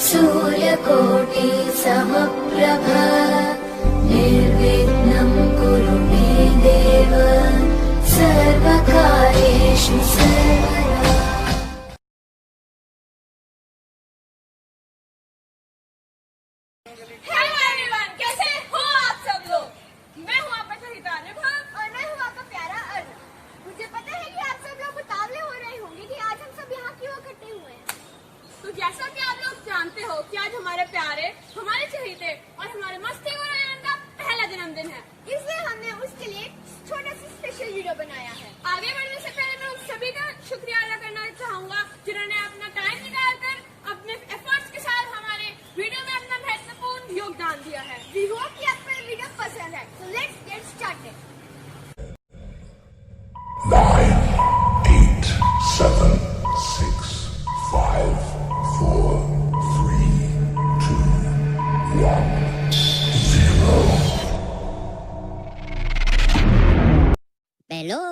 सूर्यकोटि समप्रभ निर्विघ्नं कुरु मे देव सर्वकार्येषु सर्वदा। हेलो एवरीवन, कैसे हो आप सब लोग। मैं हूँ आपका सहिता अनुभव और मैं हूँ आपका प्यारा अर्जुन। मुझे पता है कि आप सब लोग उतावले हो रहे होंगे कि आज हम सब यहाँ क्यों इकट्ठे हुए हैं। तो जैसा कि आप लोग जानते हो कि आज हमारे प्यारे, हमारे चहेते और हमारे मस्ती और आनंद का पहला जन्मदिन है, इसलिए हमने उसके लिए छोटा सा स्पेशल वीडियो बनाया है। आगे बढ़ने से पहले मैं उन सभी का शुक्रिया अदा करना चाहूंगा जिन्होंने अपना टाइम निकालकर अपने एफर्ट्स के साथ हमारे वीडियो में अपना महत्वपूर्ण योगदान दिया है। We hope कि आपको ये वीडियो पसंद है। So let's get started. 9, 8, 7, 6, 5, 4, 3, 2, 1, 0. Hello.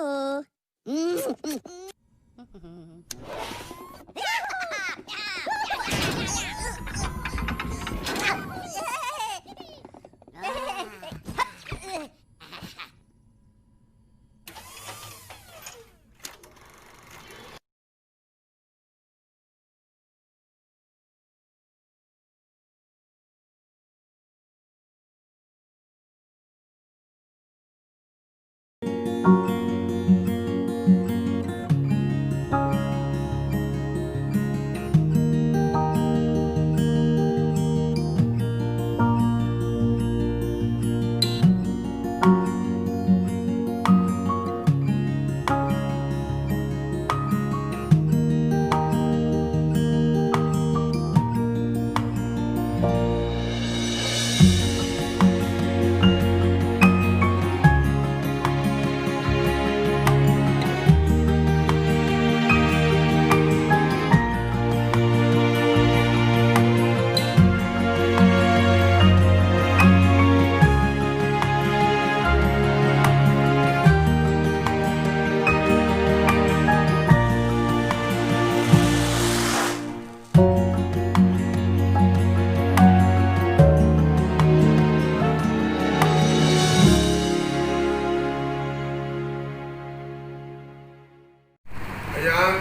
Ayan,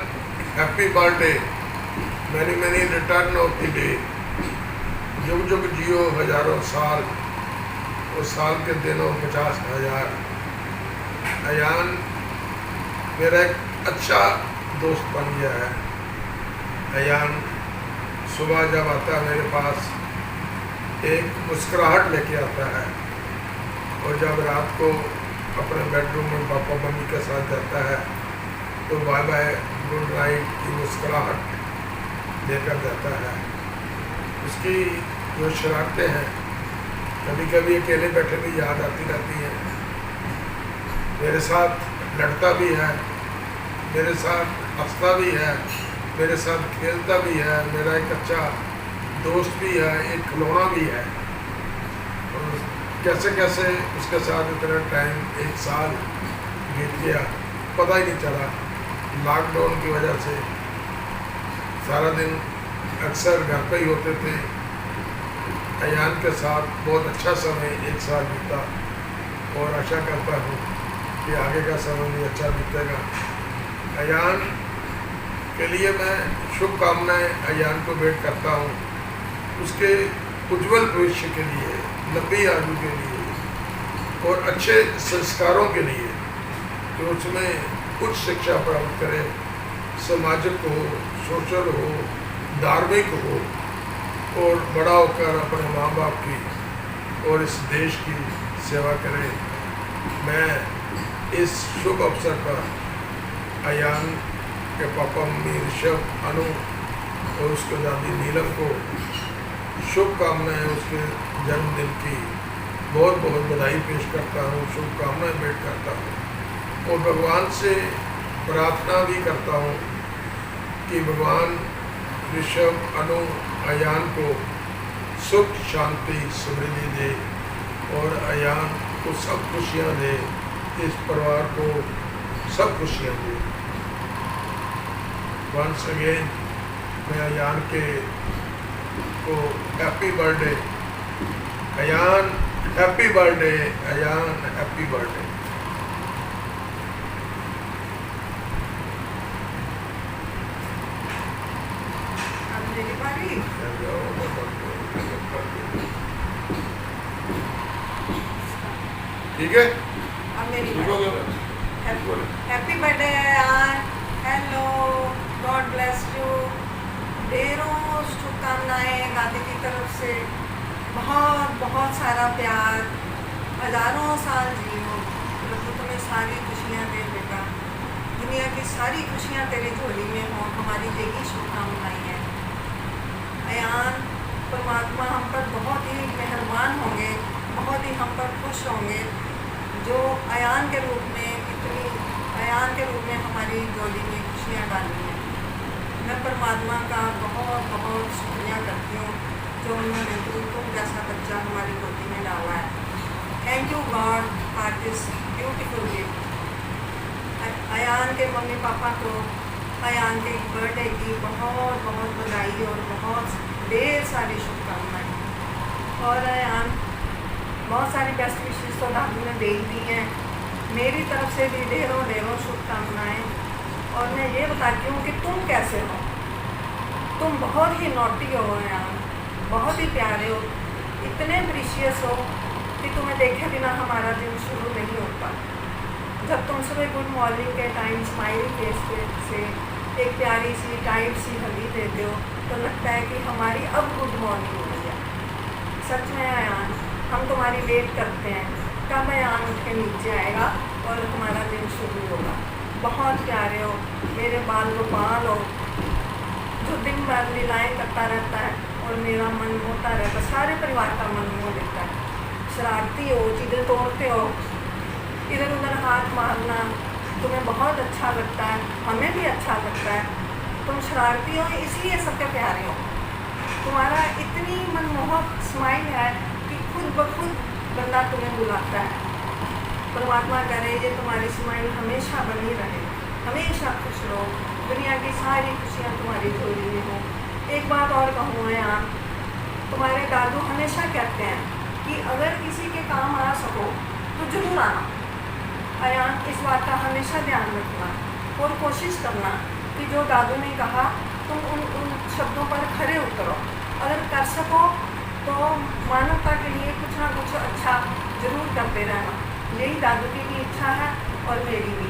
happy birthday, many many return of the day. जुग जुग जियो हजारों साल, उस साल के दिनों 50,000। अयान मेरा एक अच्छा दोस्त बन गया है। अयान सुबह जब आता है मेरे पास एक मुस्कुराहट लेके आता है, और जब रात को अपने बेडरूम में पापा मम्मी के साथ जाता है तो बाय बाय गुड नाइट की मुस्कुराहट लेकर जाता है। उसकी जो शरारतें हैं कभी कभी अकेले बैठे भी याद आती रहती हैं। मेरे साथ लड़ता भी है, मेरे साथ हंसता भी है, मेरे साथ खेलता भी है। मेरा एक अच्छा दोस्त भी है, एक खिलौना भी है। और कैसे कैसे उसके साथ इतना टाइम, एक साल बीत गया, पता ही नहीं चला। लॉकडाउन की वजह से सारा दिन अक्सर घर पे ही होते थे। अयान के साथ बहुत अच्छा समय एक साथ बीता, और आशा करता हूँ कि आगे का समय भी अच्छा बीतेगा। अयान के लिए मैं शुभकामनाएं अयान को भेंट करता हूँ, उसके उज्जवल भविष्य के लिए, लंबी आयु के लिए और अच्छे संस्कारों के लिए, कि उसमें उच्च शिक्षा प्राप्त करे, सामाजिक हो, सोशल हो, धार्मिक हो, और बड़ा होकर अपने माँ बाप की और इस देश की सेवा करे। मैं इस शुभ अवसर पर अयान के पापा मम्मी ऋषभ, अनु और उसके दादी नीलम को शुभकामनाएं, उसके जन्मदिन की बहुत बहुत बधाई पेश करता हूँ, शुभकामनाएं भेंट करता हूँ, और भगवान से प्रार्थना भी करता हूँ कि भगवान ऋषभ, अनु, अयान को सुख, शांति, समृद्धि दे, और अयान को सब खुशियाँ दे, इस परिवार को सब खुशियाँ दे। Once again, मैं अयान के को happy birthday Ayaan, happy birthday Ayaan, happy birthday. अब मेरी बारी। ठीक है, अब मेरी ठीक हो बारी। गया। बोलो। हैप्पी बर्थडे यार। Hello, God bless you. ढेरों शुभकामनाएं दादी की तरफ से, बहुत बहुत सारा प्यार, हजारों साल जियो, प्रभु तुम्हें सारी खुशियाँ दे बेटा, दुनिया की सारी खुशियाँ तेरी झोली में हो, हमारी यही शुभकामनाएं हैं। अयान, परमात्मा हम पर बहुत ही मेहरबान होंगे, बहुत ही हम पर खुश होंगे जो अयान के रूप में हमारी झोली में खुशियाँ डाली हैं। मैं परमात्मा का बहुत बहुत शुक्रिया करती हूँ जो उन्होंने तुम जैसा बच्चा हमारी गोदी में डाला है। Thank you God for this beautiful gift. Ayaan के मम्मी पापा को अयान के बर्थडे की बहुत बहुत बधाई और बहुत ढेर सारी शुभकामनाएं। और अयान, बहुत सारी बेस्ट विशेष तो दादी ने दे दी हैं, मेरी तरफ से भी ढेरों ढेरों शुभकामनाएं। और मैं ये बताती हूँ कि तुम कैसे हो। तुम बहुत ही नॉटी हो यार, बहुत ही प्यारे हो, इतने प्रीशियस हो कि तुम्हें देखे बिना हमारा दिन शुरू नहीं होता। जब तुम सुबह गुड मॉर्निंग के टाइम स्माइली फेस से एक प्यारी सी टाइट सी हल्दी देते हो तो लगता है कि हमारी अब गुड मॉर्निंग हो गया। सच में अयान, हम तुम्हारी वेट करते हैं कब अयान उठ के नीचे आएगा और हमारा दिन शुरू होगा। बहुत प्यारे हो, मेरे बाल गोपाल हो, जो दिन भर लीलाएँ करता रहता है और मेरा मन होता रहता है, सारे परिवार का मन मोह लेता है। शरारती हो, चीज़ें तोड़ते हो, इधर उधर हाथ मारना तुम्हें बहुत अच्छा लगता है, हमें भी अच्छा लगता है। तुम शरारती हो इसलिए सबके प्यारे हो। तुम्हारा इतनी मनमोहक स्माइल है कि खुद ब खुद बंदा तुम्हें बुलाता है। परमात्मा करे ये तुम्हारी स्माइल हमेशा बनी रहे, हमेशा खुश रहो, दुनिया की सारी खुशियाँ तुम्हारी झोली में हो। एक बात और कहूँ यार, तुम्हारे दादू हमेशा कहते हैं कि अगर किसी के काम आ सको तो जरूर आना। अयान, इस बात का हमेशा ध्यान रखना और कोशिश करना कि जो दादू ने कहा तुम उन शब्दों पर खरे उतरो। अगर कर सको तो मानवता के लिए कुछ ना कुछ अच्छा जरूर करते रहना। यही दादू की भी इच्छा है और मेरी भी।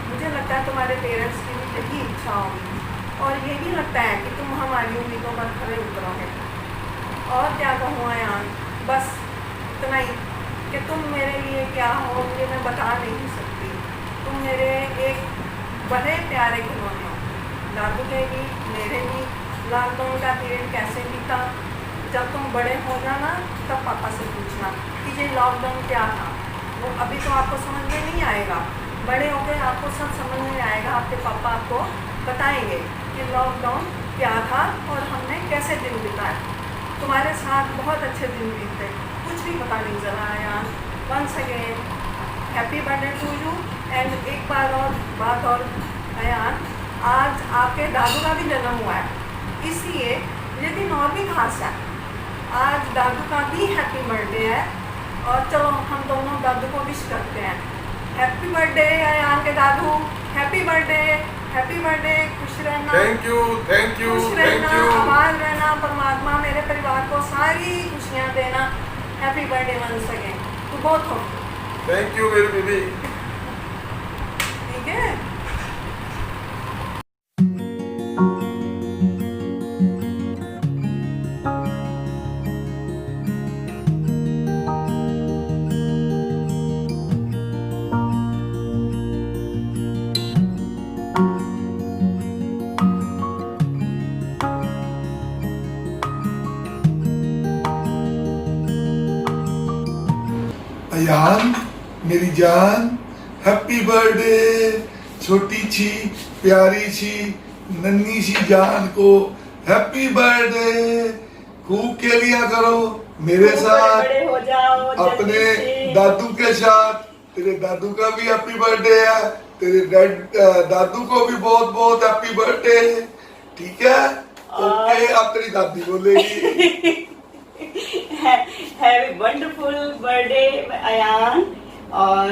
मुझे लगता है तुम्हारे पेरेंट्स की भी यही इच्छा होगी और ये भी लगता है कि तुम हमारी उम्मीदों पर खरे उतरोगे। और क्या कहूँ अयान, बस इतना ही कि तुम मेरे लिए क्या हो ये मैं बता नहीं सकती। तुम मेरे एक बड़े प्यारे खिलौने हो, दादू के भी मेरे भी। लॉकडाउन का पीरियड कैसे बीता, जब तुम बड़े हो जाना तब पापा से पूछना कि ये लॉकडाउन क्या था। वो अभी तो आपको समझ में नहीं आएगा, बड़े होकर आपको सब समझ में आएगा। आपके पापा आपको बताएंगे कि लॉकडाउन क्या था और हमने कैसे दिन बिताए। तुम्हारे साथ बहुत अच्छे दिन बीते, कुछ भी पता नहीं चला यार। Once again happy birthday to you. And एक बार और बात और अयान, आज आपके दादू का भी जन्म हुआ है, इसलिए ये दिन और भी खास है। आज दादू का भी हैप्पी बर्थडे है और चलो हम दोनों दादू को विश करते हैं। हैप्पी बर्थडे अयान के दादू, हैप्पी बर्थडे, हैप्पी बर्थडे। खुश रहना, थैंक यू, थैंक यू, खुश थैंक रहना, यू। आबाद रहना। परमात्मा मेरे परिवार को सारी खुशियाँ देना। Happy birthday once again to both of you. Thank you मेरी बीबी। ठीक है। अयान मेरी जान, हैप्पी बर्थडे। छोटी सी प्यारी सी नन्ही सी जान को हैप्पी बर्थडे। खूब के लिया करो मेरे साथ, बड़े हो जाओ अपने जल्दी से। दादू के साथ। तेरे दादू का भी हैप्पी बर्थडे है, तेरे दादू को भी बहुत बहुत हैप्पी बर्थडे। ठीक है, और ये अब तेरी दादी बोलेगी। Have wonderful birthday Ayaan. और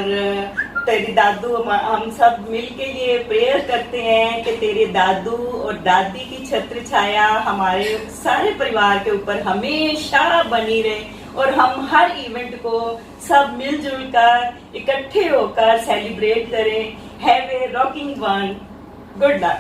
तेरी दादू हम सब मिलके ये प्रेयर करते हैं कि तेरे दादू और दादी की छत्र छाया हमारे सारे परिवार के ऊपर हमेशा बनी रहे और हम हर इवेंट को सब मिलजुल कर इकट्ठे होकर सेलिब्रेट करें। Have a rocking one. Good luck.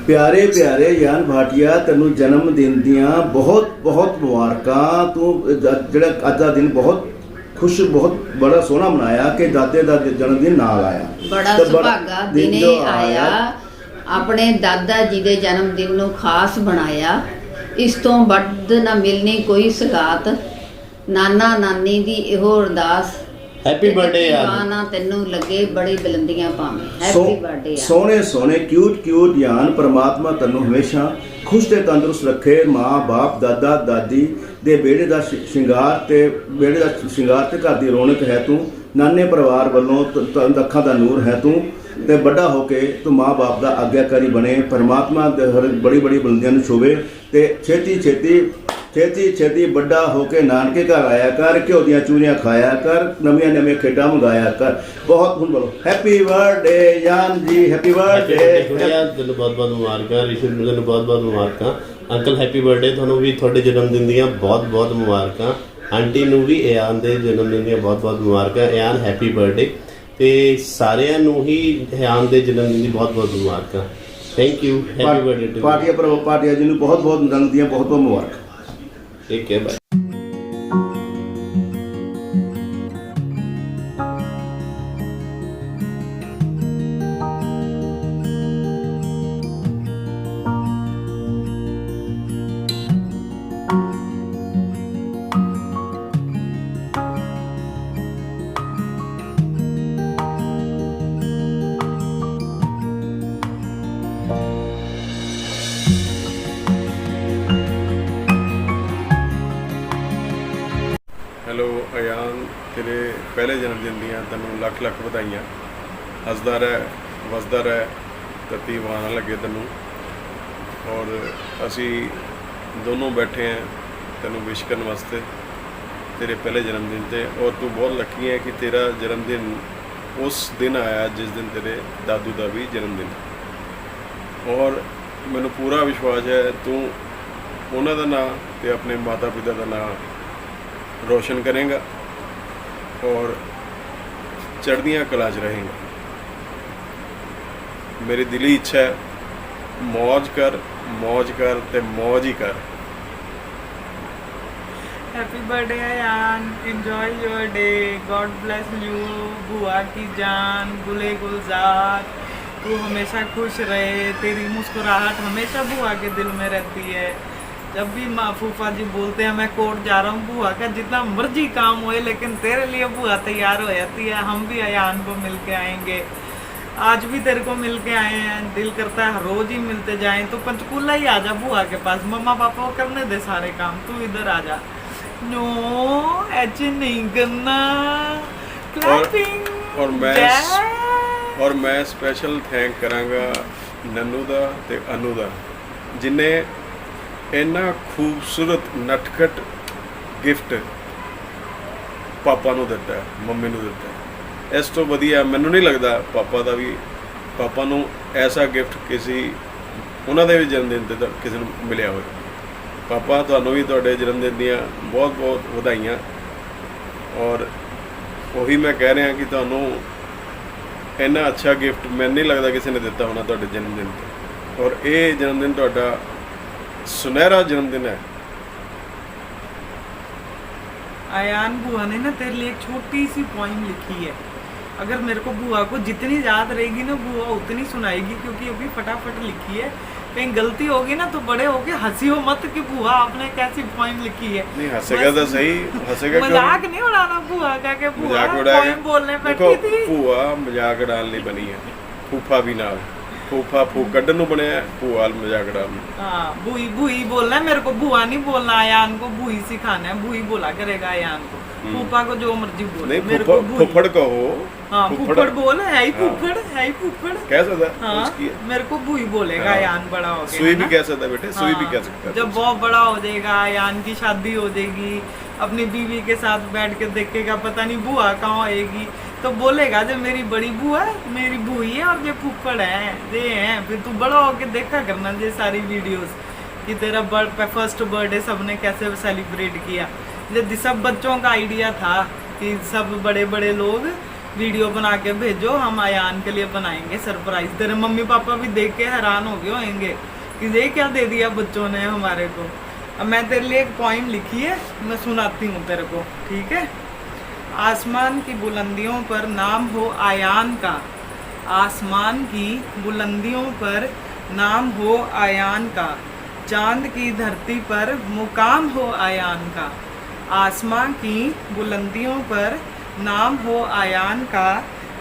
ਪਿਆਰੇ ਪਿਆਰੇ ਯਾਨ ਭਾਟੀਆ, ਤੈਨੂੰ ਜਨਮ ਦਿਨ ਦੀਆਂ ਬਹੁਤ ਬਹੁਤ ਮੁਬਾਰਕਾਂ। ਤੂੰ ਜਿਹੜਾ ਅੱਜ ਦਾ ਦਿਨ ਬਹੁਤ ਖੁਸ਼, ਬਹੁਤ ਬੜਾ ਸੋਹਣਾ ਮਨਾਇਆ ਕਿ ਦਾਦੇ ਦਾ ਜਨਮ ਦਿਨ ਨਾਲ ਆਇਆ। ਬੜਾ ਸੁਭਾਗਾ ਦਿਨੇ ਆਇਆ, ਆਪਣੇ ਦਾਦਾ ਜੀ ਦੇ ਜਨਮ ਦਿਨ ਨੂੰ ਖਾਸ ਬਣਾਇਆ। ਇਸ ਤੋਂ ਵੱਧ ਨਾ ਮਿਲਣੀ ਕੋਈ ਸਗਾਤ, ਨਾਨਾ ਨਾਨੀ ਦੀ ਇਹੋ ਅਰਦਾਸ। हैप्पी बर्थडे यार। ਨਾ ਤੈਨੂੰ ਲੱਗੇ ਬੜੀ ਬੁਲੰਦੀਆਂ ਪਾਵੇਂ। ਹੈਪੀ ਬਰਥਡੇ ਯਾਰ। ਸੋਹਣੇ ਸੋਹਣੇ ਕਿਊਟ ਕਿਊਟ ਯਾਨ, ਪਰਮਾਤਮਾ ਤੈਨੂੰ ਹਮੇਸ਼ਾ ਖੁਸ਼ ਤੇ ਤੰਦਰੁਸਤ ਰੱਖੇ। ਮਾਂ ਬਾਪ ਦਾਦਾ ਦਾਦੀ ਦੇ ਬੇੜੇ ਦਾ ਸ਼ਿੰਗਾਰ ਤੇ ਘਰ ਦੀ ਰੌਣਕ ਹੈ ਤੂੰ। ਨਾਨੇ ਪਰਿਵਾਰ ਵੱਲੋਂ ਅੱਖਾਂ ਦਾ ਨੂਰ ਹੈ ਤੂੰ ਤੇ ਵੱਡਾ ਹੋ ਕੇ ਤੂੰ ਮਾਂ ਬਾਪ ਦਾ ਆਗਿਆਕਾਰੀ ਬਣੇ। ਪਰਮਾਤਮਾ ਦੇ ਹਰ ਬੜੀ ਬੜੀ ਬੁਲੰਦੀਆਂ ਨੂੰ ਛੋਵੇ ਤੇ ਛੇਤੀ ਛੇਤੀ ਵੱਡਾ ਹੋ ਕੇ ਨਾਨਕੇ ਘਰ ਆਇਆ ਕਰ, ਘਿਓ ਦੀਆਂ ਚੂਰੀਆਂ ਖਾਇਆ ਕਰ, ਨਵੀਆਂ ਖੇਡਾਂ ਮੰਗਾਇਆ ਕਰ। ਬਹੁਤ ਹੁਣ ਬੋਲੋ ਹੈਪੀ ਬਰਥਡੇ ਯਾਨ ਜੀ। ਹੈਪੀ ਬਰਥਡੇ ਤੈਨੂੰ ਬਹੁਤ ਬਹੁਤ ਮੁਬਾਰਕਾਂ। ਰਿਸ਼ੂ ਨੂੰ ਤੈਨੂੰ ਬਹੁਤ ਬਹੁਤ ਮੁਬਾਰਕਾਂ। ਅੰਕਲ ਹੈਪੀ ਬਰਥਡੇ ਤੁਹਾਨੂੰ ਵੀ, ਤੁਹਾਡੇ ਜਨਮ ਦਿਨ ਦੀਆਂ ਬਹੁਤ ਬਹੁਤ ਮੁਬਾਰਕਾਂ। ਆਂਟੀ ਨੂੰ ਵੀ ਏਆਨ ਦੇ ਜਨਮ ਦਿਨ ਦੀਆਂ ਬਹੁਤ ਬਹੁਤ ਮੁਬਾਰਕਾਂ। ਏਆਨ ਹੈਪੀ ਬਰਥਡੇ। ਤੇ ਸਾਰਿਆਂ ਨੂੰ ਹੀ ਏਆਨ ਦੇ ਜਨਮ ਦਿਨ ਦੀ ਬਹੁਤ ਬਹੁਤ ਮੁਬਾਰਕਾਂ। Thank you. Happy birthday to ਪਾਰਟੀਆ ਜੀ ਨੂੰ ਬਹੁਤ ਬਹੁਤ ਜਨਮ ਦੀਆਂ ਬਹੁਤ ਬਹੁਤ ਮੁਬਾਰਕਾਂ। ਠੀਕ ਹੈ ਬਾਏ। ਹੈਲੋ ਅਯਾਨ, ਤੇਰੇ ਪਹਿਲੇ ਜਨਮ ਦਿਨ ਦੀਆਂ ਤੈਨੂੰ ਲੱਖ ਲੱਖ ਵਧਾਈਆਂ। ਹੱਸਦਾ ਰਹਿ, ਵਸਦਾ ਰਹਿ, ਧਰਤੀ ਵਾਹਣ ਲੱਗੇ ਤੈਨੂੰ। ਔਰ ਅਸੀਂ ਦੋਨੋਂ ਬੈਠੇ ਹਾਂ ਤੈਨੂੰ ਵਿਸ਼ ਕਰਨ ਵਾਸਤੇ ਤੇਰੇ ਪਹਿਲੇ ਜਨਮ ਦਿਨ 'ਤੇ। ਔਰ ਤੂੰ ਬਹੁਤ ਲੱਕੀ ਹੈ ਕਿ ਤੇਰਾ ਜਨਮ ਦਿਨ ਉਸ ਦਿਨ ਆਇਆ ਜਿਸ ਦਿਨ ਤੇਰੇ ਦਾਦੂ ਦਾ ਵੀ ਜਨਮ ਦਿਨ। ਔਰ ਮੈਨੂੰ ਪੂਰਾ ਵਿਸ਼ਵਾਸ ਹੈ ਤੂੰ ਉਹਨਾਂ ਦਾ ਨਾਂ ਤੇ ਆਪਣੇ ਮਾਤਾ ਪਿਤਾ ਦਾ ਨਾਂ रोशन करेगा और चढ़दियाँ कला च रहेगा। मेरी दिली इच्छा है मौज कर ते मौज ही कर। Happy birthday Ayaan, enjoy your day, God bless you. बुआ की जान, गुले गुलजार, तू हमेशा खुश रहे, तेरी मुस्कुराहट हमेशा बुआ के दिल में रहती है। जब भी माँ फूफा जी बोलते हैं मैं कोर्ट जा रहा हूँ, बुआ का जितना मर्जी काम होए लेकिन तेरे लिए बुआ तैयार हो जाती है। हम भी अयान को मिल के आएंगे, आज भी तेरे को मिल के आए हैं। दिल करता है रोज ही मिलते जाएं। तो पंचकूला ही आ जा बुआ के पास, मम्मा पापा को करने दे सारे काम, तू इधर आ जा। नो ऐसे नहीं करना। और मैं स्पेशल थैंक करांगा नन्नू दा ते अनु दा जिन्हें ਇੰਨਾ ਖੂਬਸੂਰਤ ਨਟਖਟ ਗਿਫਟ ਪਾਪਾ ਨੂੰ ਦਿੱਤਾ ਹੈ, ਮੰਮੀ ਨੂੰ ਦਿੱਤਾ ਹੈ। ਇਸ ਤੋਂ ਵਧੀਆ ਮੈਨੂੰ ਨਹੀਂ ਲੱਗਦਾ ਪਾਪਾ ਨੂੰ ਐਸਾ ਗਿਫਟ ਕਿਸੇ ਉਹਨਾਂ ਦੇ ਵੀ ਜਨਮ ਦਿਨ 'ਤੇ ਕਿਸੇ ਨੂੰ ਮਿਲਿਆ ਹੋਵੇ। ਪਾਪਾ ਤੁਹਾਨੂੰ ਵੀ ਤੁਹਾਡੇ ਜਨਮ ਦਿਨ ਦੀਆਂ ਬਹੁਤ ਬਹੁਤ ਵਧਾਈਆਂ। ਔਰ ਉਹੀ ਮੈਂ ਕਹਿ ਰਿਹਾ ਕਿ ਤੁਹਾਨੂੰ ਇੰਨਾ ਅੱਛਾ ਗਿਫਟ ਮੈਨੂੰ ਨਹੀਂ ਲੱਗਦਾ ਕਿਸੇ ਨੇ ਦਿੱਤਾ ਹੋਣਾ ਤੁਹਾਡੇ ਜਨਮ ਦਿਨ 'ਤੇ। ਔਰ ਇਹ ਜਨਮ ਦਿਨ ਤੁਹਾਡਾ सुनहरा जन्मदिन है। अयान, बुआ ने ना तेरे लिए एक छोटी सी पोइम लिखी है। अगर मेरे को बुआ को जितनी याद रहेगी ना बुआ उतनी सुनाएगी, क्योंकि अभी फटाफट लिखी है। कहीं गलती होगी ना तो बड़े होके हंसी हो मत कि बुआ आपने कैसी पोइम लिखी है। नहीं हंसेगा तो सही, हंसेगा क्यों? मजाक नहीं उड़ाना बुआ का कि बुआ मजाक उड़ाएगा। पोइम बोलने देखो बैठी थी। भूआ मजाक उड़ान ਲਈ बनी है, फूफा भी नाल, फूफा फूक कड्ढन ਨੂੰ ਬਣਿਆ, भूआ मजाक उड़ान ਨੂੰ। हाँ बुई बुई बोलना है, मेरे को बुआ नहीं बोलना, अयान को बुई सिखाना है, बुई बोला करेगा अयान को। फूफा को जो मर्जी बोले, नहीं मेरे को बुई। फुफड़ कहो। हाँ फुफड़ बोल, है ही फुफड़, है ही फुफड़ कह सकता है हाँ उसकी है। मेरे को बुई बोलेगा हाँ। अयान बड़ा हो गया सुई है भी ना? कह सकता है बेटे, सुई भी हाँ, कह सकता है। जब बहुत बड़ा हो जाएगा, अयान की शादी हो जाएगी, अपनी बीवी के साथ बैठ के देखेगा पता नहीं बुआ कहाँ आएगी, तो बोलेगा जब मेरी बड़ी बुआ है, मेरी बुई है और ये फुफड़ है, ये हैं। फिर तू बड़ा होके देखा करना ये सारी वीडियोस कि तेरा फर्स्ट बर्थडे सबने कैसे सेलिब्रेट किया। ये सब बच्चों का आइडिया था कि सब बड़े बड़े लोग वीडियो बना के भेजो, हम अयान के लिए बनाएंगे सरप्राइज। तेरे मम्मी पापा भी देख के हैरान हो गए होंगे कि ये क्या दे दिया बच्चों ने हमारे को। अब मैं तेरे लिए एक पोइम लिखी है, मैं सुनाती हूँ तेरे को, ठीक है। आसमान की बुलंदियों पर नाम हो अयान का, आसमान की बुलंदियों पर नाम हो अयान का, चांद की धरती पर मुकाम हो अयान का, आसमां की बुलंदियों पर नाम हो अयान का,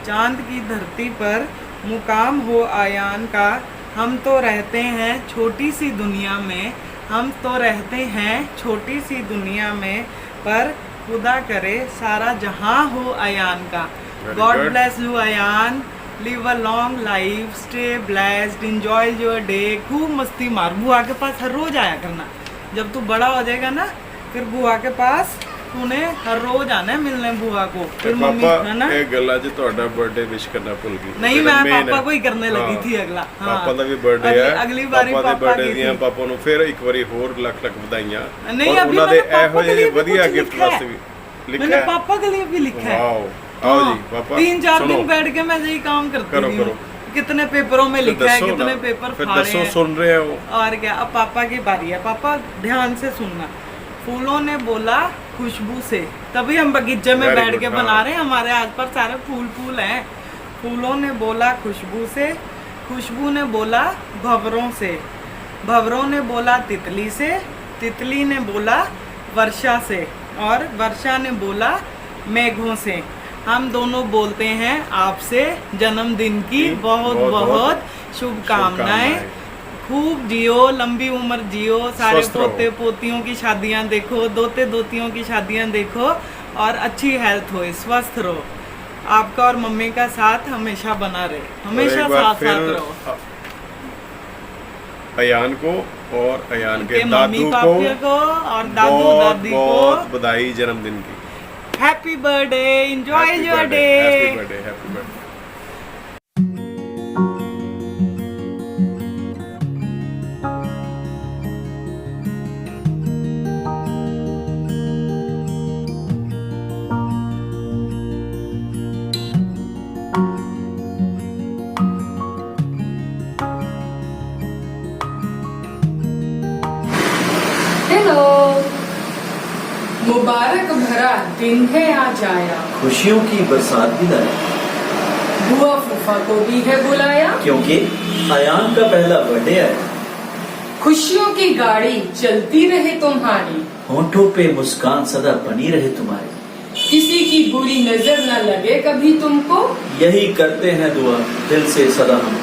चांद की धरती पर मुकाम हो अयान का। हम तो रहते हैं छोटी सी दुनिया में, हम तो रहते हैं छोटी सी दुनिया में, पर खुदा करे सारा जहां हो अयान का। God bless you Ayaan, live a long life, stay blessed, enjoy your day. खूब मस्ती मार, बुआ के पास हर रोज आया करना। जब तू बड़ा हो जाएगा ना फिर बुआ के पास तूने हर रोज आना है मिलने बुआ को। फिर मम्मी है ना ਇਹ ਗੱਲਾਂ 'ਚ ਤੁਹਾਡਾ ਬਰਥਡੇ ਵਿਸ਼ ਕਰਨਾ ਭੁੱਲ ਗਈ। नहीं मैं पापा को ही करने लगी थी अगला। हाँ। ਪਾਪਾ ਦਾ ਵੀ ਬਰਥਡੇ ਹੈ, अगली बारी ਪਾਪਾ ਦੇ पापा ਬਰਥਡੇ की ਦੀਆਂ थी। ਪਾਪਾ ਨੂੰ ਫਿਰ ਇੱਕ ਵਾਰੀ ਹੋਰ ਲੱਖ ਲੱਖ ਵਧਾਈਆਂ। नहीं ਔਰ अभी ਉਹਨਾਂ ਦੇ मैंने ਇਹੋ पापा के ਜਿਹੇ लिए भी ਵਧੀਆ कुछ ਗਿਫਟ लिखा ਵਾਸਤੇ है। ਵੀ मैंने ਲਿਖਿਆ ਹੈ। पापा के लिए भी लिखा है। वाओ आओ हाँ। जी पापा 3-4 सुनो। दिन बैठ के मैं यही काम करती करो, हूँ। करो। कितने पेपरों में फिर लिखा है, दसो कितने ना, पेपर फिर फाड़े दसो हैं। सुन रहे हो। और क्या, अब पापा की बारी है। पापा ध्यान से सुनना। फूलों ने बोला खुशबू से, तभी हम बगीचे में Very बैठ good, के हाँ। बना रहे हैं, हमारे आसपास सारे फूल फूल हैं। फूलों ने बोला खुशबू से, खुशबू ने बोला भंवरों से, भंवरों ने बोला तितली से, तितली ने बोला वर्षा से, और वर्षा ने बोला मेघों से। हम दोनों बोलते हैं आपसे जन्मदिन की बहुत बहुत शुभकामनाएं। खूब जियो, लंबी उम्र जियो, सारे स्वस्थ रहो। पोते पोतियों की शादियां देखो, दोते दोतियों की शादियां देखो, और अच्छी हेल्थ हो, स्वस्थ रहो। आपका और मम्मी का साथ हमेशा बना रहे, हमेशा एक बार साथ फिर साथ रहो। अयान को और अयान के उनके मम्मी दादू पापा को को और दादू बहुत दादी को बहुत बधाई जन्मदिन की। Happy birthday, enjoy happy your birthday, day. Happy birthday, happy birthday. Hello, मुबारक भरा दिन है आज आया, खुशियों की बरसात भी लाया, बुआ फूफा को भी है बुलाया, क्योंकि अयान का पहला बर्थडे है। खुशियों की गाड़ी चलती रहे तुम्हारी, होंठों पे मुस्कान सदा बनी रहे तुम्हारी, किसी की बुरी नजर न लगे कभी तुमको, यही करते हैं दुआ दिल से सदा हम।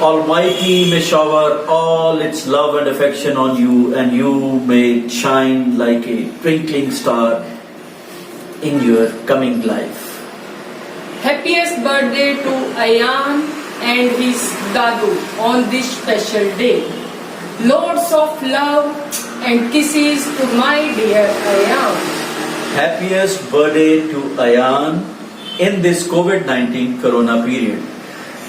Almighty may shower all its love and affection on you, and you may shine like a twinkling star in your coming life. Happiest birthday to Ayan and his Dadu on this special day. Loads of love and kisses to my dear Ayan. Happiest birthday to Ayan in this COVID-19 Corona period.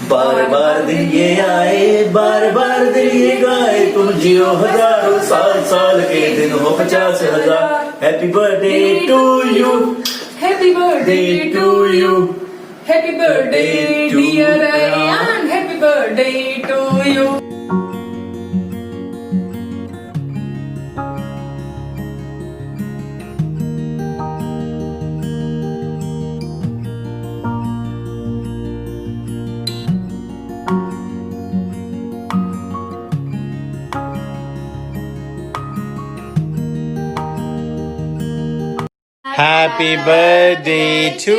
बार बार दिन ये आए, बार बार दिन ये गाए, तुम जियो हजारों साल, साल के दिन हो 50,000। Happy birthday to you, Happy birthday to you. Happy birthday dear Ayan. Happy birthday to you. Happy birthday to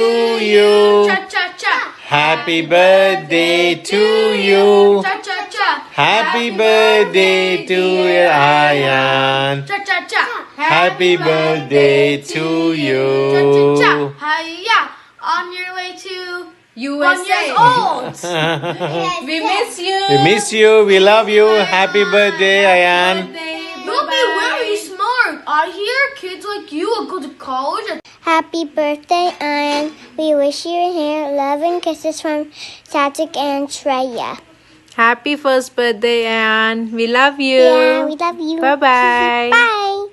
you. Cha-cha-cha. Happy birthday to you. Cha-cha-cha. Happy birthday to Ayan. Cha-cha-cha. Happy birthday to you. Cha-cha-cha. Hiya. On your way to USA. 1 years old. We miss you. We miss you. We love you. Happy birthday, Ayan. Don't be very smart. I hear kids like you will go to college. Happy birthday, Ian. We wish you here love and kisses from Satik and Shreya. Happy first birthday, Anne. We love you. Yeah, we love you. Bye-bye. Bye.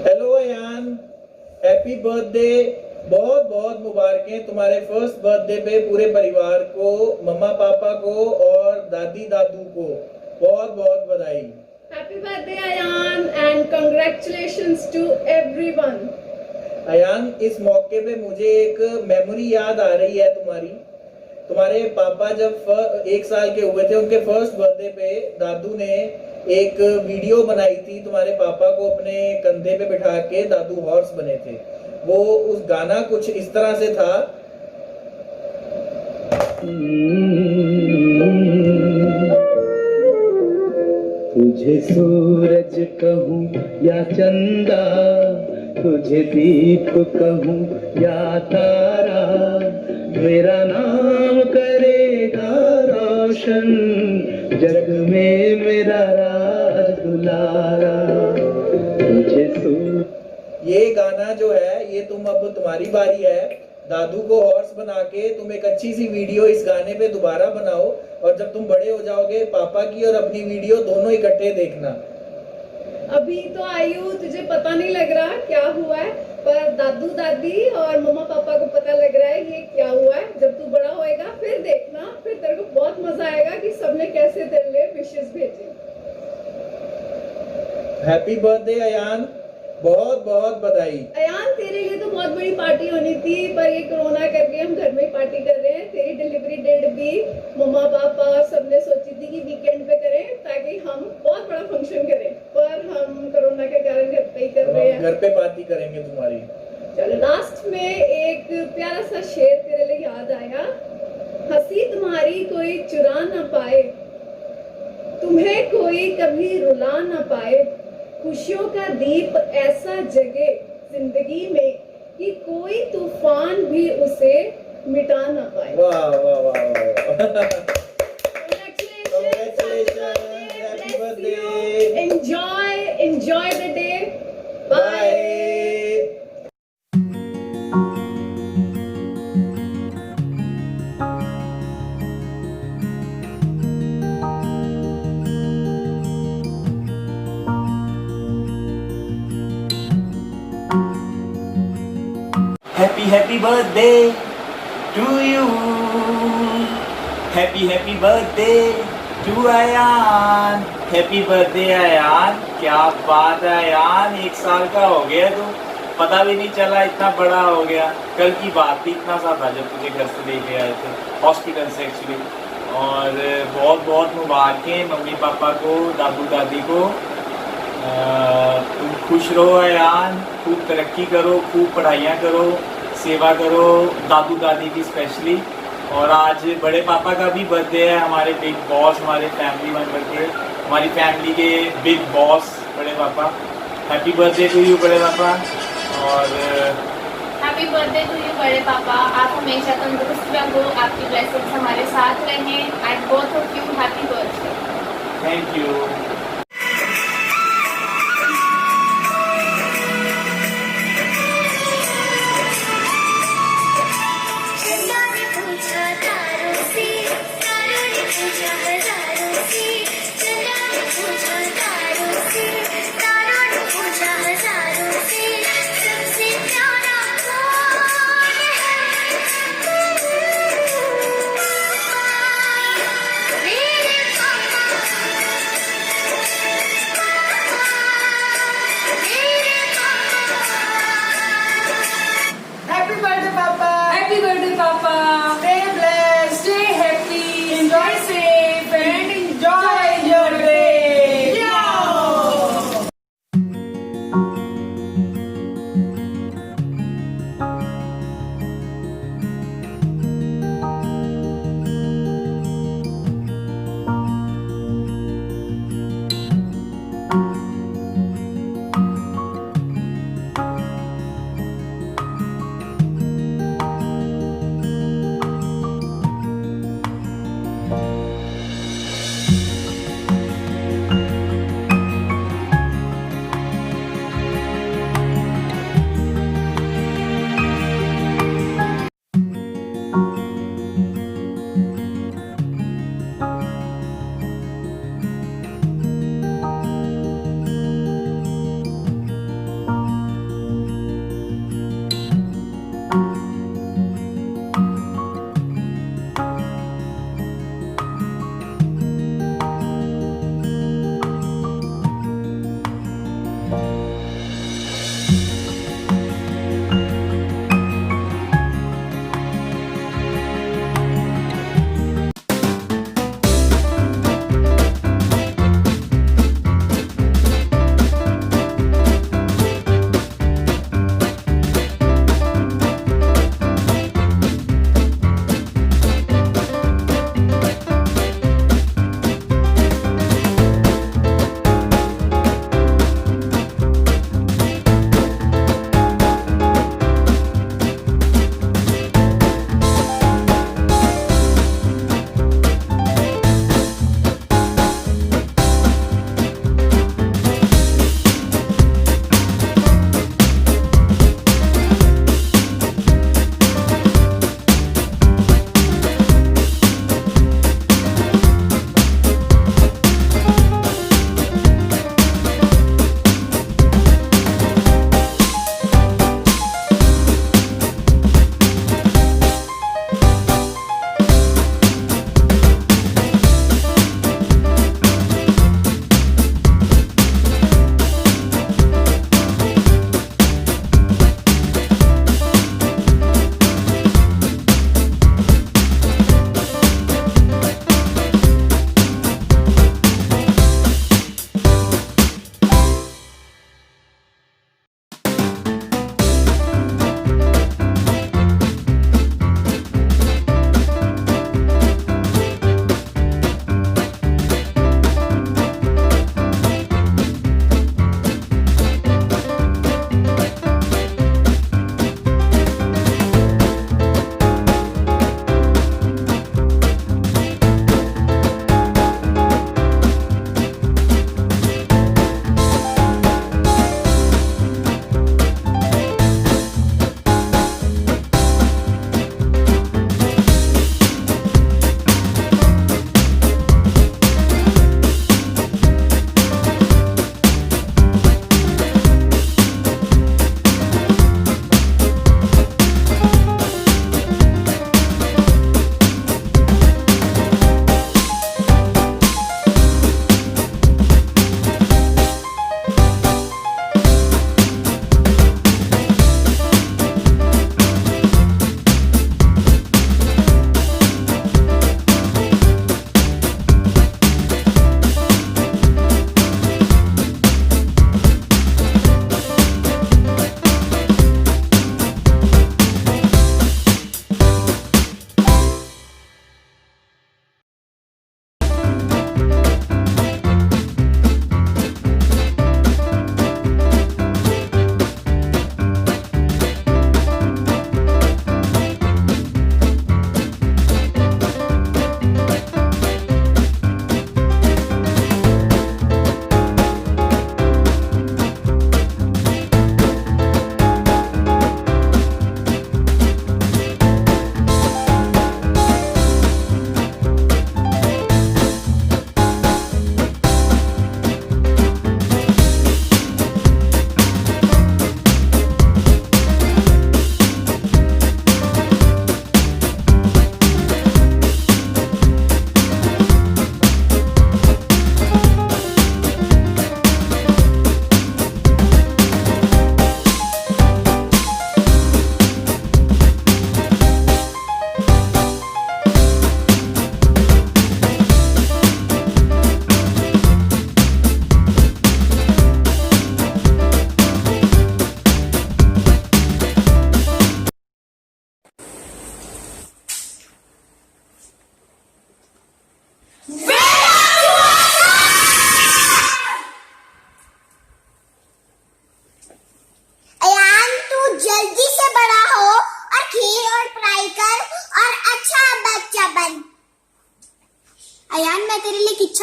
Hello Ayaan, happy birthday. बहुत बहुत मुबारकें तुम्हारे first birthday पे पूरे परिवार को, मम्मा पापा को और दादी दादू को बहुत बहुत बधाई। Happy birthday, Ayan, and congratulations to everyone. Ayan, इस मौके पे मुझे एक मेमोरी याद आ रही है तुम्हारे पापा जब 1 साल के हुए थे, उनके फर्स्ट बर्थडे पे दादू ने एक वीडियो बनाई थी। तुम्हारे पापा को अपने कंधे पे बिठा के दादू हॉर्स बने थे। वो उस गाना कुछ इस तरह से था। तुझे सूरज कहूँ या चंदा, तुझे दीप कहूँ या तारा, मेरा नाम करेगा रोशन, जग में मेरा राज दुलारा। तुझे ये गाना जो है, ये अब तुम्हारी बारी है। दादू को हॉर्स बना के तुम एक अच्छी सी वीडियो इस गाने पे दोबारा बनाओ, और जब तुम बड़े हो जाओगे पापा की और अपनी वीडियो दोनों इकट्ठे देखना। अभी तो आयु तुझे पता नहीं लग रहा क्या हुआ है, पर दादू दादी और मम्मा पापा को पता लग रहा है ये क्या हुआ है। जब तू बड़ा होएगा फिर देखना, फिर तेरे को बहुत मजा आएगा कि सबने कैसे तेरे लिए विशेस भेजे। हैप्पी बर्थडे अयान, बहुत बहुत बधाई। अयान, तेरे लिए तो बहुत बड़ी पार्टी होनी थी, पर ये कोरोना करके हम घर में ही पार्टी कर रहे हैं। तेरी डिलीवरी डेट भी मम्मा पापा सबने सोची थी कि वीकेंड पे करें, ताकि हम बहुत बड़ा फंक्शन करें, पर हम कोरोना के कारण घर पे ही कर रहे हैं। घर पे पार्टी करेंगे तुम्हारी। चलो, लास्ट में एक प्यारा सा शेर तेरे लिए याद आया। हंसी तुम्हारी कोई चुरा ना पाए, तुम्हें कोई कभी रुला ना पाए, खुशियों का दीप ऐसा जगे जिंदगी में कि कोई तूफान भी उसे मिटा ना पाए। वाह वाह वाह वाह। Happy birthday. Enjoy the day. Bye. Happy birthday to you. Happy birthday to Ayan. Happy birthday Ayan. क्या बात है अयान, 1 साल का हो गया तू, पता भी नहीं चला इतना बड़ा हो गया। कल की बात थी, इतना सा था जब तुझे घर से लेके आए थे हॉस्पिटल से एक्चुअली। और बहुत बहुत मुबारकें मम्मी पापा को, दादू दादी को। तुम खुश रहो अयान, खूब तरक्की करो, खूब पढ़ाइयाँ करो, सेवा करो दादू दादी की स्पेशली। और आज बड़े पापा का भी बर्थडे है, हमारे बिग बॉस, हमारे फैमिली मेम्बर के, हमारी फैमिली के बिग बॉस बड़े पापा। हैप्पी बर्थडे टू यू बड़े पापा। और हैप्पी बर्थडे टू यू बड़े पापा। आप हमेशा तंदुरुस्त रहो, आपकी ब्लेसिंग्स हमारे साथ रहें। And both of you happy birthday. Thank you.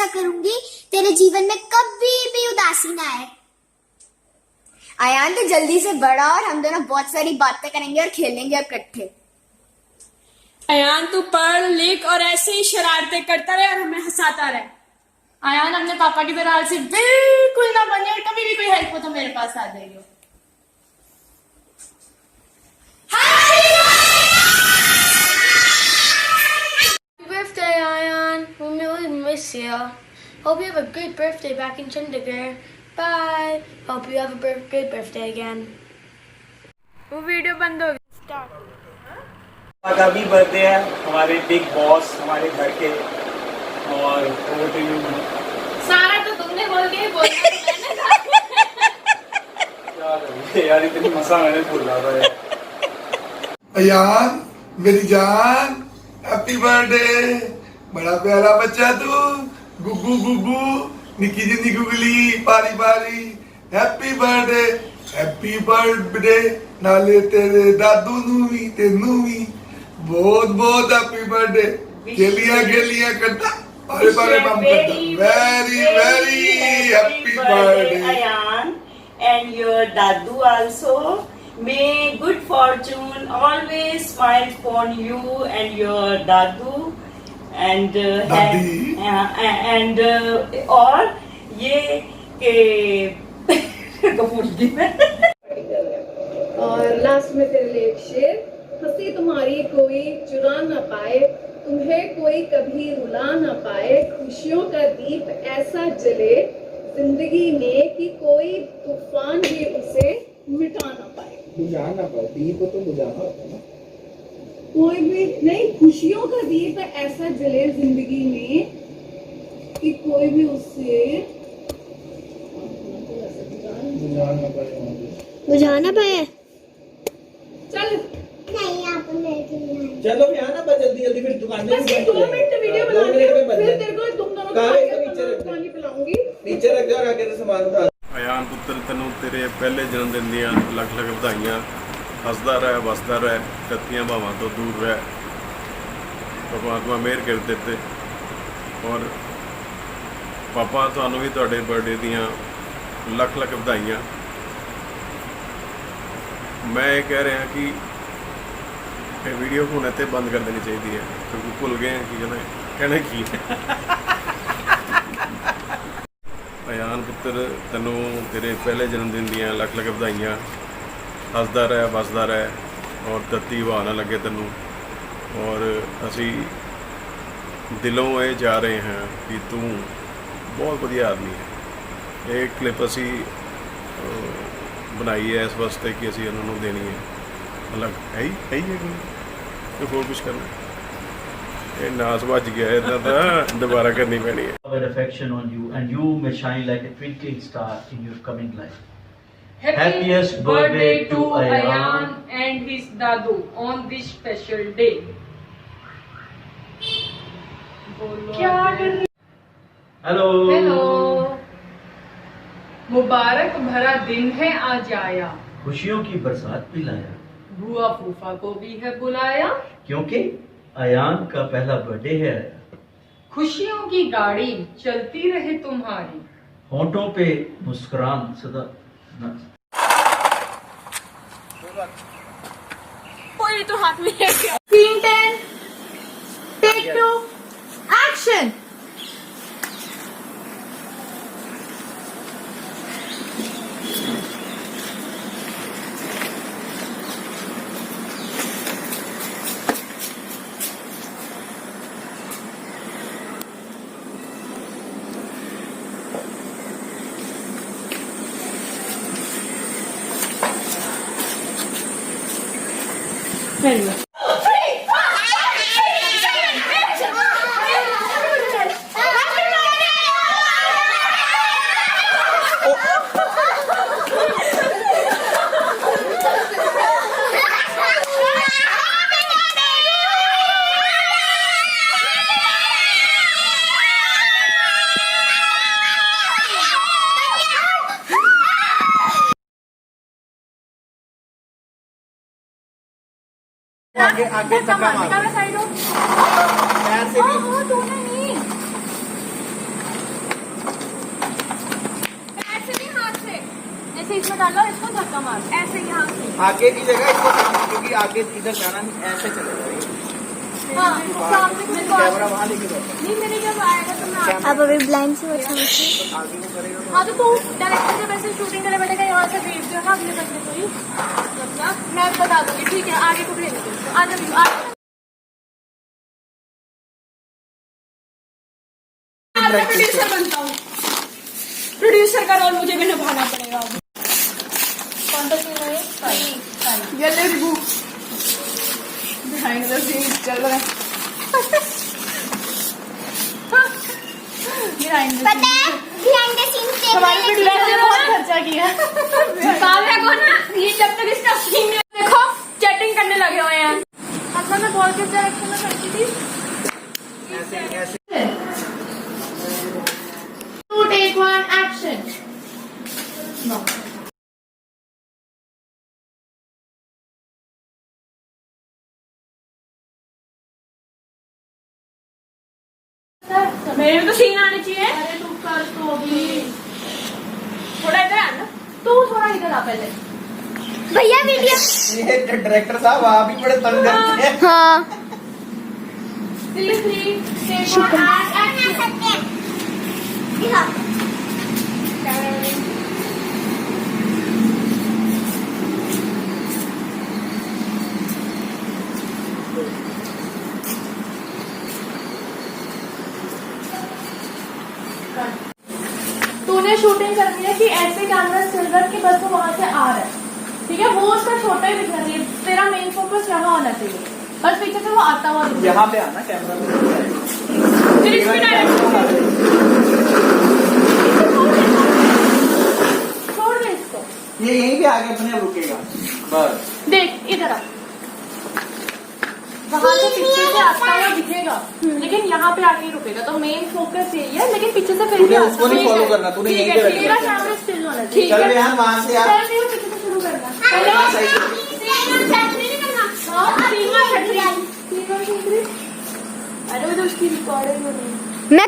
ऐसा करूंगी तेरे जीवन में कभी भी उदासी ना आए। अयान तो जल्दी से बड़ा और हम दोनों बहुत सारी बातें करेंगे और खेलेंगे इकट्ठे। अयान तू पढ़ लिख और ऐसे ही शरारतें करता रहे और हमें हंसाता रहे। अयान अपने पापा की तरह से बिल्कुल ना बने और कभी भी कोई हेल्प हो तो मेरे पास आ जाइयो। Happy birthday, Ayan. We really miss you. Hope you have a great birthday back in Chandigarh. Bye. Hope you have a good birthday again. वो वीडियो बंद हो गई। स्टार्ट। का भी बर्थडे है हमारे बिग बॉस हमारे घर के, और over to you। सारा तो तुमने बोल के बोलना यार इतनी मसा मैंने भूला था यार। अयान मेरी जान, हैप्पी बर्थडे। बड़ा प्यारा बच्चा तू, गुग्गू गुग्गू, निकी जिंदी गुगली, पारी पारी। Happy birthday, happy birthday. नाले तेरे दादू नू भी तेनू भी बहुत बहुत हैप्पी बर्थडे। गेलियां करता अरे बारे बम करता। Very very happy birthday Ayan, and your Dadu also. May good fortune always smile upon you and your Dadu and और ये के कपूर जी में। और लास्ट में तेरे लिए एक शेर। हंसी तुम्हारी कोई चुरा ना पाए, तुम्हें कोई कभी रुला ना पाए, खुशियों का दीप ऐसा जले जिंदगी में कि कोई तूफान भी उसे मिटा ना पाए। बुझाना पाए, दीप तो बुझाना होता है ना। कोई भी नहीं, खुशियों का दीप ऐसा जले जिंदगी में कि कोई भी उसे बुझाना पाए। चल नहीं आप चलो भी आना बस जल्दी जल्दी, फिर दुकान में 2 मिनट वीडियो बनानी है, फिर तेरे को तुम दोनों को पानी पिलाऊंगी। नीचे रख जाओ, आगे से सामान उठा। ਅਯਾਨ ਪੁੱਤਰ ਤੈਨੂੰ ਤੇਰੇ ਪਹਿਲੇ ਜਨਮ ਦਿਨ ਦੀਆਂ ਲੱਖ ਲੱਖ ਵਧਾਈਆਂ। ਹੱਸਦਾ ਰਹਿ ਵਸਦਾ ਰਹਿ, ਕੱਤੀਆਂ ਭਾਵਾਂ ਤੋਂ ਦੂਰ ਰਹਿ। ਪਰਮਾਤਮਾ ਮਿਹਰ ਕਰ ਦਿੱਤੇ। ਔਰ ਪਾਪਾ ਤੁਹਾਨੂੰ ਵੀ ਤੁਹਾਡੇ ਬਰਥਡੇ ਦੀਆਂ ਲੱਖ ਲੱਖ ਵਧਾਈਆਂ। ਮੈਂ ਇਹ ਕਹਿ ਰਿਹਾ ਕਿ ਇਹ ਵੀਡੀਓ ਹੁਣ ਇੱਥੇ ਬੰਦ ਕਰ ਦੇਣੀ ਚਾਹੀਦੀ ਹੈ, ਕਿਉਂਕਿ ਭੁੱਲ ਗਏ ਕਿ ਕਹਿਣਾ ਕੀ ਹੈ। ਅਯਾਨ ਪੁੱਤਰ ਤੈਨੂੰ ਤੇਰੇ ਪਹਿਲੇ ਜਨਮ ਦਿਨ ਦੀਆਂ ਲੱਖ ਲੱਖ ਵਧਾਈਆਂ। ਹੱਸਦਾ ਰਹਿ ਵਸਦਾ ਰਹਿ ਔਰ ਤੱਤੀ ਹਵਾ ਨਾ ਲੱਗੇ ਤੈਨੂੰ। ਔਰ ਅਸੀਂ ਦਿਲੋਂ ਇਹ ਜਾ ਰਹੇ ਹਾਂ ਕਿ ਤੂੰ ਬਹੁਤ ਵਧੀਆ ਆਦਮੀ ਹੈ। ਇਹ ਕਲਿੱਪ ਅਸੀਂ ਬਣਾਈ ਹੈ ਇਸ ਵਾਸਤੇ ਕਿ ਅਸੀਂ ਉਹਨਾਂ ਨੂੰ ਦੇਣੀ ਹੈ। ਮਤਲਬ ਹੈ ਹੀ ਕੋਈ ਹੋਰ ਕੁਝ ਕਰਨਾ। ਇਹ ਨਾਸ ਵੱਜ ਗਿਆ ਇਹਨਾਂ ਦਾ, ਦੁਬਾਰਾ ਕਰਨੀ ਪੈਣੀ ਹੈ। Our affection on you, and you may shine like a twinkling star in your coming life. Happiest birthday to Ayan and his Dadu on this special day. क्या कर रही? Hello. हेलो, मुबारक भरा दिन है आज आया, खुशियों की बरसात भी लाया, बुआ फूफा को भी है बुलाया, क्योंकि अयान का पहला बर्थडे है। खुशियों की गाड़ी चलती रहे तुम्हारी, होंठों पे मुस्कुरान सदा कोई तो हाथ में है क्या? Scene 10, take 2, action. Hello. आगे आगे धक्का मार। साइड हो। पैर से भी। तूने नहीं। ऐसे इसमें डालो, इसको धक्का मार, ऐसे यहाँ से। आगे की जगह इसको सामने, क्योंकि आगे इधर जाना नहीं, ऐसे चलेगा। हाँ, सामने को कैमरा वहाँ लेके बैठो। नहीं, मेरे जब आएगा तो मैं अब अभी ब्लाइंड से बचा। हाँ तो तू डायरेक्टर जब ऐसे शूटिंग करे बैठेगा, यहाँ से भेज दो ना अगले बंदे को ही, मैं बता दूंगी, ठीक है, आगे को भेज दो। आज प्रोड्यूसर बनता हूँ, प्रोड्यूसर का रोल मुझे भी निभाना पड़ेगा। कौन सा सीन है? ये ले रिव्यू बिहाइंड द सीन चल रहा है। पता है बिहाइंड द सीन हमारे प्रोड्यूसर ने बहुत खर्चा किया। काव्या को ना, ये जब तक इसका सीन नहीं देखो चैटिंग करने लगे हुए हैं। मतलब मैं बॉल किस डायरेक्शन में करती थी? Take one, action. No. मेरे में तो सीन आने चाहिए। अरे तू कर तो अभी थोड़ा इधर आ ना, तू थोड़ा इधर आ पहले। भैया वीडियो ये डायरेक्टर साहब आप भी बड़े तंग करते हैं। हाँ 3 take one, action. तूने शूटिंग करनी है कि ऐसे कैमरा सिल्वर के बस वो वहां से आ रहा है, ठीक है, वो उसका छोटा ही दिखना चाहिए, तेरा मेन फोकस यहाँ होना चाहिए, बस पीछे से वो आता हुआ यहाँ पे आना कैमरा में। छोड़ दे इसको, ये यहीं पे आगे अपने रुकेगा बस। देख इधर आ, वहां से पीछे से आता हुआ दिखेगा, लेकिन यहाँ पे आके रुकेगा, तो मेन फोकस यही है, लेकिन पीछे से फिर भी उसको नहीं फॉलो करना, तूने यहीं पे तेरा कैमरा स्टिल होना चाहिए। चल यहाँ वहां से आप पीछे से शुरू करना, अरे वो तो उसकी रिकॉर्डिंग हो रही है। मैं